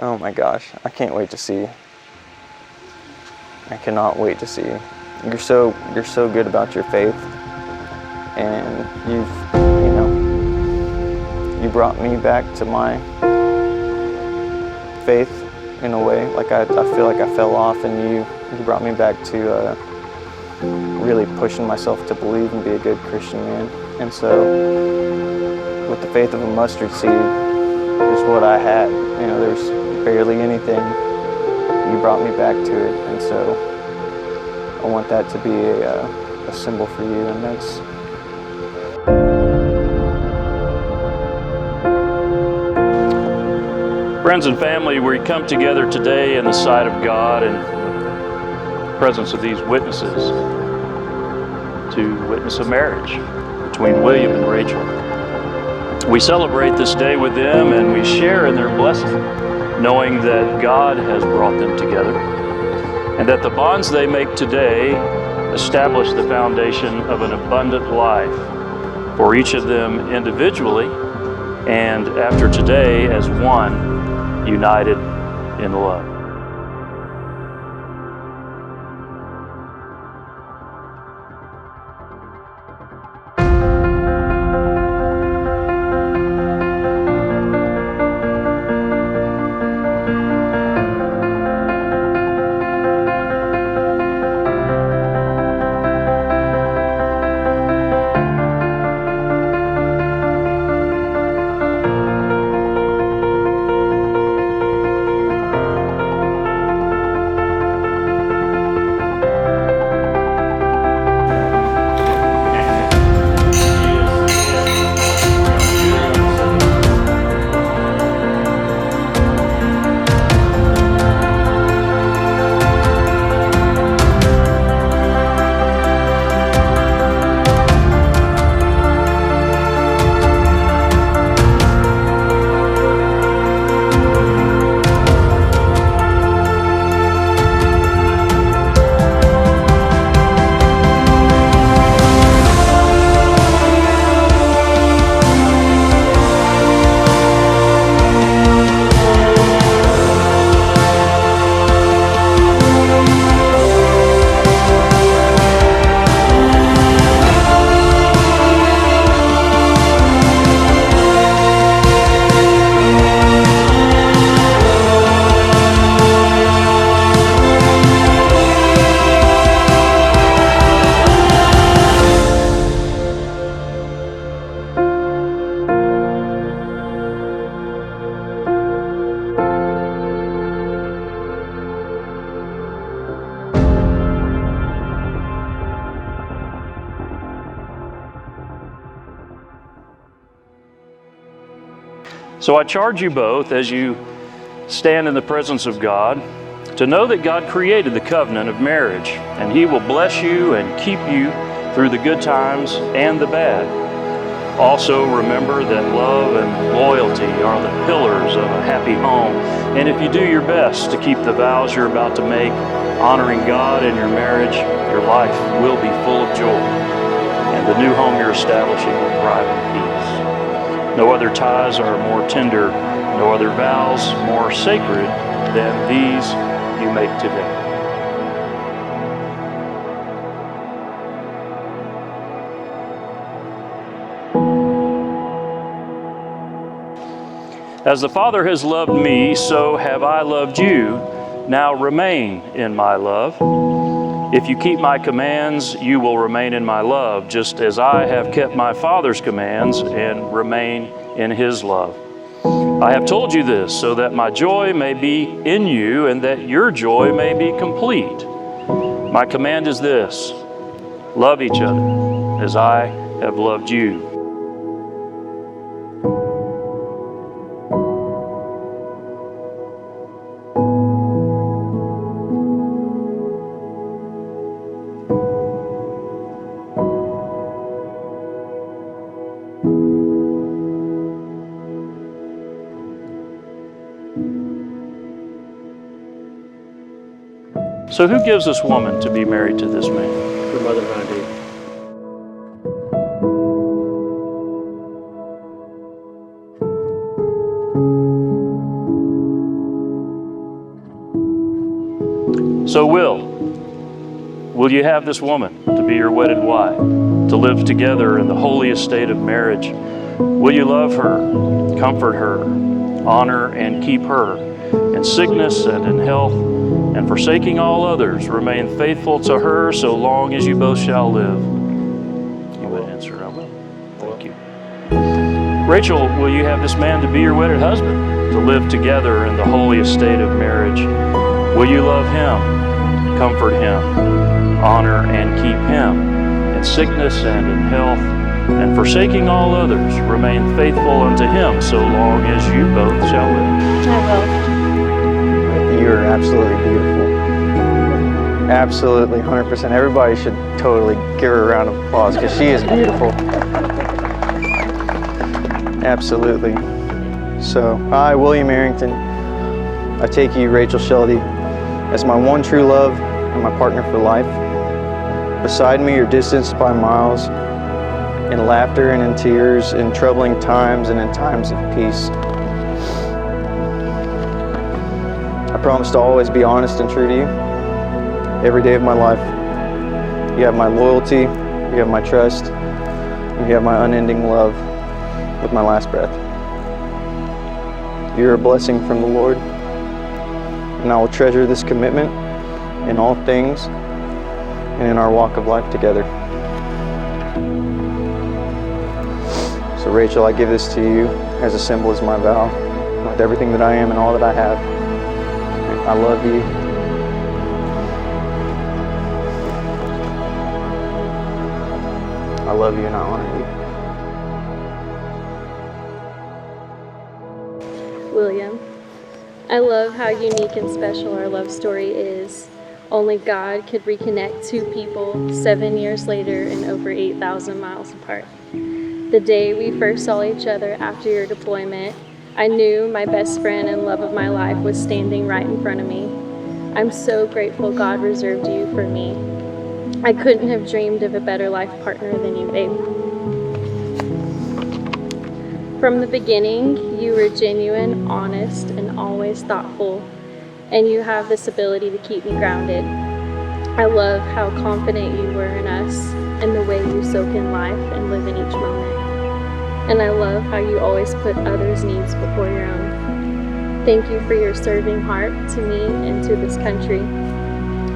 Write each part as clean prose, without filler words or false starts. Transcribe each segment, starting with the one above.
Oh my gosh, I can't wait to see. I cannot wait to see. You're so good about your faith, and you brought me back to my faith in a way. Like I feel like I fell off, and you brought me back to really pushing myself to believe and be a good Christian man. And so, with the faith of a mustard seed, is what I had. There's barely anything. You brought me back to it, and so I want that to be a symbol for you, and that's. Friends and family, we come together today in the sight of God and the presence of these witnesses to witness a marriage between William and Rachel. We celebrate this day with them, and we share in their blessing, knowing that God has brought them together, and that the bonds they make today establish the foundation of an abundant life for each of them individually, and after today as one, united in love. So I charge you both, as you stand in the presence of God, to know that God created the covenant of marriage, and He will bless you and keep you through the good times and the bad. Also remember that love and loyalty are the pillars of a happy home, and if you do your best to keep the vows you're about to make, honoring God in your marriage, your life will be full of joy, and the new home you're establishing will thrive in peace. No other ties are more tender, no other vows more sacred than these you make today. As the Father has loved me, so have I loved you. Now remain in my love. If you keep my commands, you will remain in my love, just as I have kept my Father's commands and remain in His love. I have told you this so that my joy may be in you and that your joy may be complete. My command is this: love each other as I have loved you. So who gives this woman to be married to this man? Her mother and I do. So will you have this woman to be your wedded wife, to live together in the holy estate of marriage? Will you love her, comfort her, honor and keep her in sickness and in health, and forsaking all others, remain faithful to her so long as you both shall live? You would answer, I will. Thank you. Rachel, will you have this man to be your wedded husband, to live together in the holy estate of marriage? Will you love him, comfort him, honor and keep him in sickness and in health, and forsaking all others, remain faithful unto him so long as you both shall live? I will. You are absolutely beautiful. Absolutely, 100%. Everybody should totally give her a round of applause because she is beautiful. Absolutely. So, I, William Arrington, I take you, Rachel Sheldy, as my one true love and my partner for life. Beside me or distanced by miles, in laughter and in tears, in troubling times and in times of peace. I promise to always be honest and true to you every day of my life. You have my loyalty, you have my trust, and you have my unending love with my last breath. You're a blessing from the Lord, and I will treasure this commitment in all things and in our walk of life together. So Rachel, I give this to you as a symbol as my vow, with everything that I am and all that I have. I love you. I love you and I honor you. William, I love how unique and special our love story is. Only God could reconnect two people 7 years later and over 8,000 miles apart. The day we first saw each other after your deployment, I knew my best friend and love of my life was standing right in front of me. I'm so grateful God reserved you for me. I couldn't have dreamed of a better life partner than you, babe. From the beginning, you were genuine, honest, and always thoughtful, and you have this ability to keep me grounded. I love how confident you were in us and the way you soak in life and live in each moment. And I love how you always put others' needs before your own. Thank you for your serving heart to me and to this country.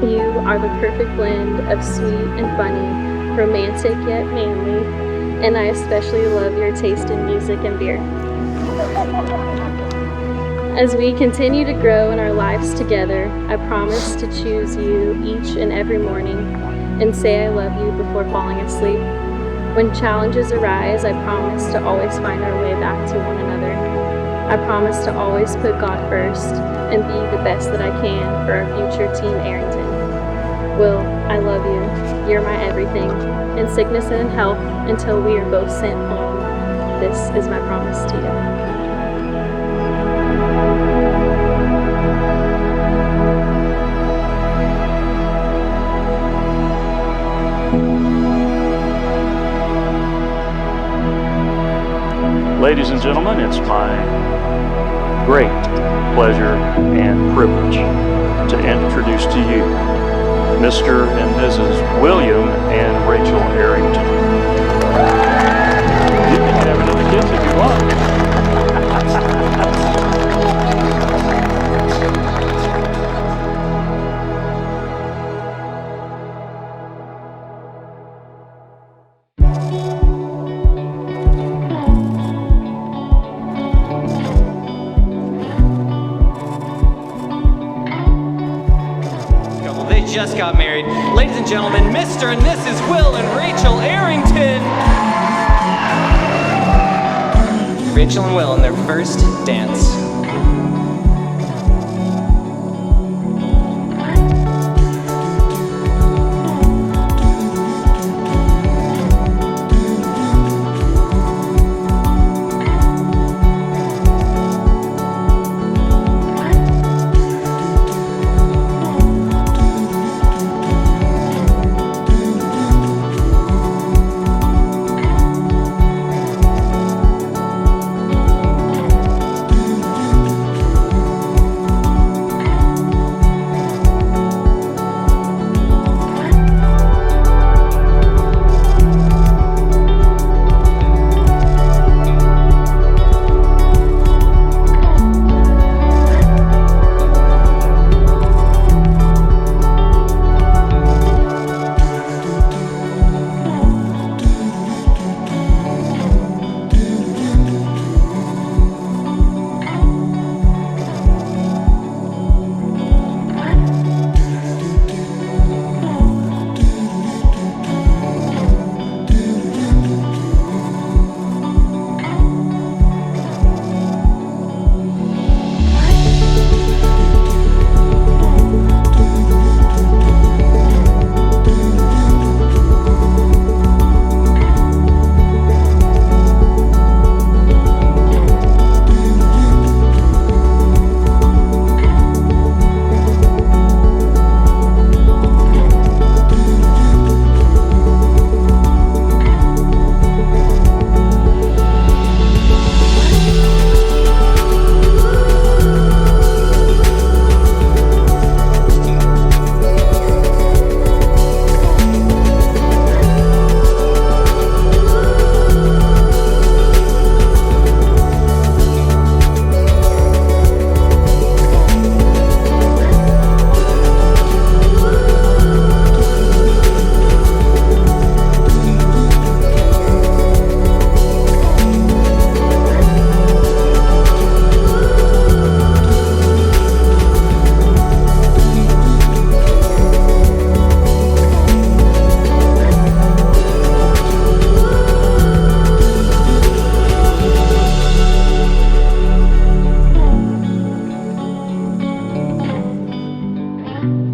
You are the perfect blend of sweet and funny, romantic yet manly, and I especially love your taste in music and beer. As we continue to grow in our lives together, I promise to choose you each and every morning and say I love you before falling asleep. When challenges arise, I promise to always find our way back to one another. I promise to always put God first and be the best that I can for our future Team Arrington. Will, I love you. You're my everything, in sickness and in health, until we are both sent home. This is my promise to you. Ladies and gentlemen, it's my great pleasure and privilege to introduce to you Mr. and Mrs. William and Rachel Arrington. You can have another kiss if you want. Just got married. Ladies and gentlemen, Mr. and Mrs. Will and Rachel Arrington. Rachel and Will in their first dance. you.